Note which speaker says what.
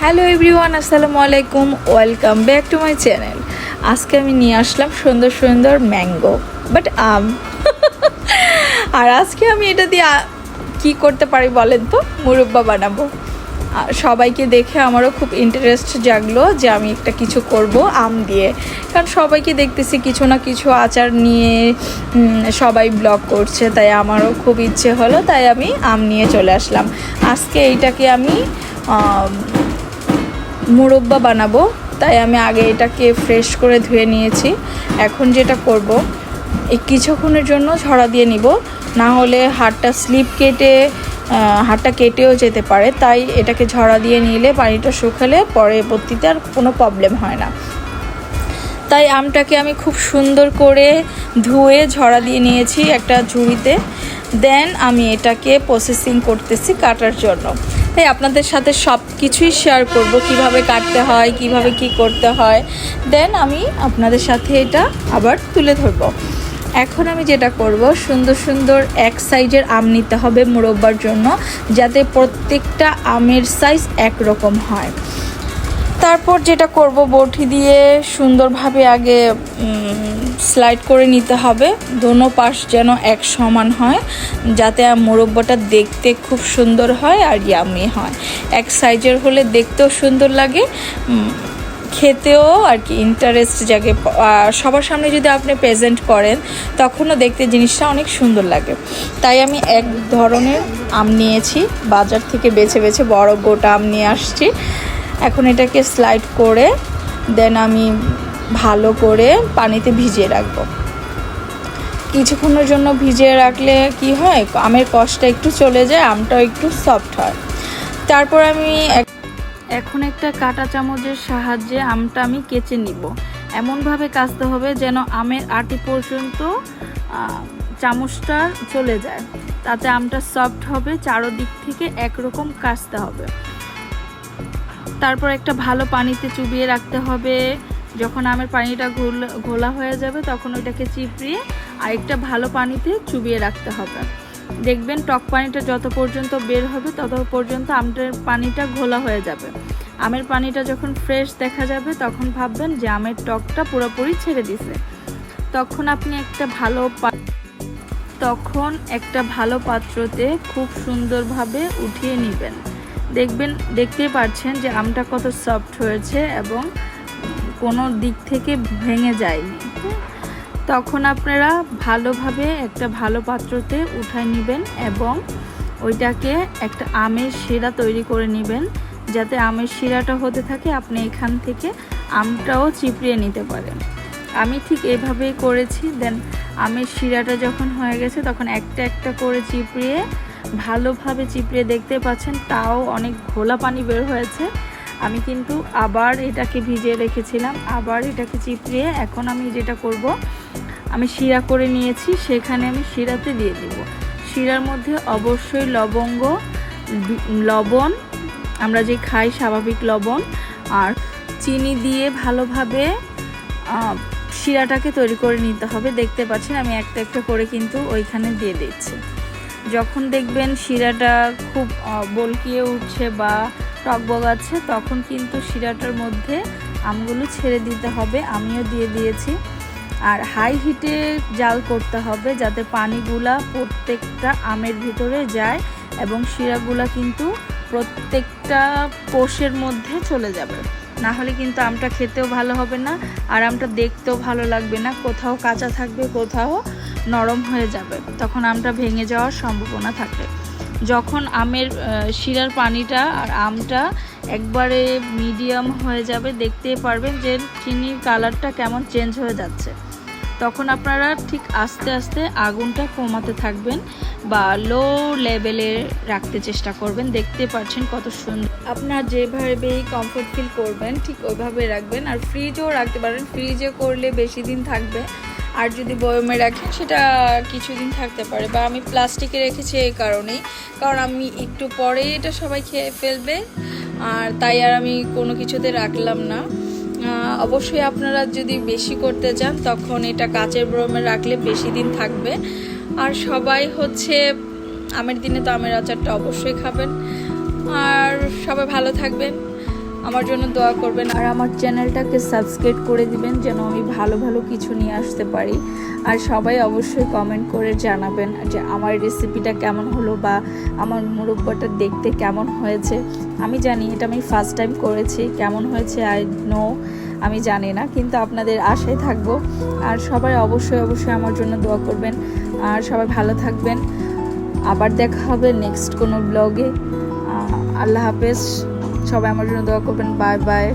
Speaker 1: Hello everyone, আসসালামু আলাইকুম, welcome back to my channel. আজকে আমি নিয়ে আসলাম সুন্দর সুন্দর ম্যাঙ্গো বাট আম আর আজকে আমি এটা দিয়ে কি করতে পারি বলেন তো? মুরব্বা বানাবো। সবাইকে দেখে আমারও খুব ইন্টারেস্ট জাগলো যে আমি একটা কিছু করব আম দিয়ে, কারণ সবাইকে দেখতেছি কিছু না কিছু আচার নিয়ে সবাই ব্লগ করছে, তাই আমারও খুব ইচ্ছে হলো, তাই আমি আম নিয়ে চলে আসলাম। আজকে এইটাকে আমি মুরব্বা বানাবো, তাই আমি আগে এটাকে ফ্রেশ করে ধুয়ে নিয়েছি। এখন যেটা করব, এই কিছুক্ষণের জন্য ঝরা দিয়ে নিব, না হলে হাড়টা হাড়টা কেটেও যেতে পারে, তাই এটাকে ঝরা দিয়ে নিলে পানিটা শুকালে পরবর্তীতে আর কোনো প্রবলেম হয় না। তাই আমটাকে আমি খুব সুন্দর করে ধুয়ে ঝরা দিয়ে নিয়েছি একটা ঝুড়িতে। দেন আমি এটাকে প্রসেসিং করতেছি কাটার জন্য। তাই আপনাদের সাথে সব কিছুই শেয়ার করব, কিভাবে কাটতে হয়, কিভাবে কি করতে হয়। দেন আমি আপনাদের সাথে এটা আবার তুলে ধরব। এখন আমি যেটা করব, সুন্দর সুন্দর এক সাইজের আম নিতে হবে মুরব্বার জন্য, যাতে প্রত্যেকটা আমের সাইজ একরকম হয়। তারপর যেটা করব, বটি দিয়ে সুন্দরভাবে আগে স্লাইড করে নিতে হবে, দোনো পাশ যেন এক সমান হয়, যাতে মুরব্বাটা দেখতে খুব সুন্দর হয় আর ইয়ামি হয়। এক সাইজের হলে দেখতেও সুন্দর লাগে, খেতেও আর কি ইন্টারেস্ট জাগে। সবার সামনে যদি আপনি প্রেজেন্ট করেন তখনও দেখতে জিনিসটা অনেক সুন্দর লাগে। তাই আমি এক ধরনের আম নিয়েছি, বাজার থেকে বেছে বেছে বড় গোটা আম নিয়ে আসছি। এখন এটাকে স্লাইড করে দেন আমি ভালো করে পানিতে ভিজিয়ে রাখবো। কিছুক্ষণের জন্য ভিজিয়ে রাখলে কি হয়, আমের কষটা একটু চলে যায়, আমটাও একটু সফট হয়। তারপর আমি এখন একটা কাঁটা চামচের সাহায্যে আমটা আমি কেচে নিব। এমনভাবে কাচতে হবে যেন আমের আটি পর্যন্ত চামচটা চলে যায়, তাতে আমটা সফট হবে। চারোদিক থেকে একরকম কাচতে হবে। তারপর একটা ভালো পানিতে চুবিয়ে রাখতে হবে। যখন আমের পানিটা ঘোলা হয়ে যাবে তখন ওইটাকে চিপড়িয়ে আরেকটা ভালো পানিতে চুবিয়ে রাখতে হবে। দেখবেন টক পানিটা যত পর্যন্ত বের হবে তত পর্যন্ত আমের পানিটা ঘোলা হয়ে যাবে। আমের পানিটা যখন ফ্রেশ দেখা যাবে তখন ভাববেন যে আমের টকটা পুরোপুরি ছেড়ে দিছে। তখন আপনি একটা ভালো পাত্রতে খুব সুন্দরভাবে উঠিয়ে নেবেন। দেখতেই পাচ্ছেন যে আমটা কত সফট হয়েছে এবং কোনো দিক থেকে ভেঙে যায়নি। তখন আপনারা ভালোভাবে একটা ভালো পাত্রতে উঠায় নেবেন এবং ওইটাকে একটা আমের শিরা তৈরি করে নেবেন, যাতে আমের শিরাটা হতে থাকে, আপনি এখান থেকে আমটাও চিপড়িয়ে নিতে পারেন। আমি ঠিক এইভাবেই করেছি। দেন আমের শিরাটা যখন হয়ে গেছে তখন একটা একটা করে ভালোভাবে চিপড়িয়ে দেখতে পাচ্ছেন তাও অনেক ঘোলা পানি বের হয়েছে। আমি কিন্তু আবার এটাকে ভিজিয়ে রেখেছিলাম, আবার এটাকে চিপড়িয়ে এখন আমি যেটা করব, আমি শিরা করে নিয়েছি, সেখানে আমি শিরাতে দিয়ে দিব। শিরার মধ্যে অবশ্যই লবণ, আমরা যে খাই স্বাভাবিক লবণ আর চিনি দিয়ে ভালোভাবে শিরাটাকে তৈরি করে নিতে হবে। দেখতে পাচ্ছেন আমি একটা একটা করে কিন্তু ওইখানে দিয়ে দিচ্ছি। যখন দেখবেন শিরাটা খুব বলকিয়ে উঠছে বা টক বগাচ্ছে, তখন কিন্তু শিরাটার মধ্যে আমগুলো ছেড়ে দিতে হবে। আমিও দিয়ে দিয়েছি। আর হাই হিটে জাল করতে হবে, যাতে পানিগুলা প্রত্যেকটা আমের ভিতরে যায় এবং শিরাগুলা কিন্তু প্রত্যেকটা কোষের মধ্যে চলে যাবে। না হলে কিন্তু আমটা খেতেও ভালো হবে না আর আমটা দেখতেও ভালো লাগবে না, কোথাও কাঁচা থাকবে, কোথাও নরম হয়ে যাবে, তখন আমটা ভেঙে যাওয়ার সম্ভাবনা থাকে। যখন আমের শিরার পানিটা আর আমটা একবারে মিডিয়াম হয়ে যাবে, দেখতেই পারবেন যে চিনির কালারটা কেমন চেঞ্জ হয়ে যাচ্ছে। তখন আপনারা ঠিক আস্তে আস্তে আগুনটা কমাতে থাকবেন বা লো লেভেলে রাখতে চেষ্টা করবেন। দেখতে পাচ্ছেন কত সুন্দর। আপনার যেভাবেই কমফোর্ট ফিল করবেন ঠিক ওইভাবে রাখবেন। আর ফ্রিজেও রাখতে পারেন, ফ্রিজে করলে বেশি দিন থাকবে, আর যদি বয়মে রাখেন সেটা কিছুদিন থাকতে পারে। বা আমি প্লাস্টিকে রেখেছি এই কারণেই, কারণ আমি একটু পরেই এটা সবাই খেয়ে ফেলবে, আর তাই আর আমি কোনো কিছুতে রাখলাম না। অবশ্যই আপনারা যদি বেশি করতে চান তখন এটা কাচের বয়মে রাখলে বেশি দিন থাকবে। আর সবাই আমের দিনে তো আমের আচারটা অবশ্যই খাবেন। আর সবাই ভালো থাকবেন। আমার জন্য দোয়া করবেন আর আমার চ্যানেলটাকে সাবস্ক্রাইব করে দিবেন যেন আমি ভালো ভালো কিছু নিয়ে আসতে পারি। আর সবাই অবশ্যই কমেন্ট করে জানাবেন যে আমার রেসিপিটা কেমন হলো বা আমার মুরব্বাটা দেখতে কেমন হয়েছে। আমি জানি এটা আমি ফার্স্ট টাইম করেছি, কেমন হয়েছে আই নো আমি জানি না, কিন্তু আপনাদের আশায় থাকবো। আর সবাই অবশ্যই অবশ্যই আমার জন্য দোয়া করবেন আর সবাই ভালো থাকবেন। আবার দেখা হবে নেক্সট কোনো ব্লগে। আল্লাহ হাফেজ, সবাই আমার জন্য দোয়া করবেন। Bye bye.